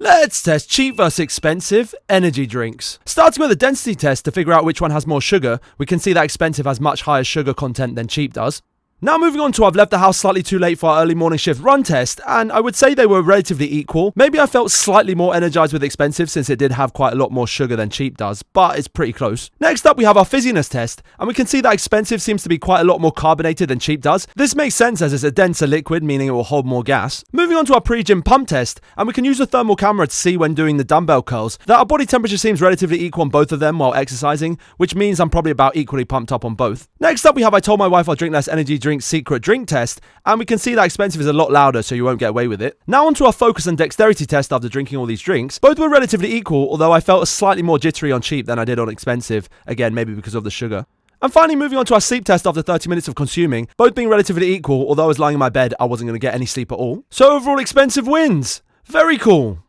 Let's test cheap versus expensive energy drinks. Starting with a density test to figure out which one has more sugar, we can see that expensive has much higher sugar content than cheap does. Now moving on to I've left the house slightly too late for our early morning shift run test, and I would say they were relatively equal. Maybe I felt slightly more energized with expensive since it did have quite a lot more sugar than cheap does, but it's pretty close. Next up we have our fizziness test, and we can see that expensive seems to be quite a lot more carbonated than cheap does. This makes sense as it's a denser liquid, meaning it will hold more gas. Moving on to our pre-gym pump test, and we can use the thermal camera to see when doing the dumbbell curls that our body temperature seems relatively equal on both of them while exercising, which means I'm probably about equally pumped up on both. Next up we have I told my wife I'll drink less energy drink secret drink test, and we can see that expensive is a lot louder, so you won't get away with it. Now onto our focus and dexterity test after drinking all these drinks. Both were relatively equal, although I felt slightly more jittery on cheap than I did on expensive, again maybe because of the sugar. And finally moving on to our sleep test after 30 minutes of consuming, both being relatively equal, although I was lying in my bed I wasn't going to get any sleep at all. So overall expensive wins! Very cool!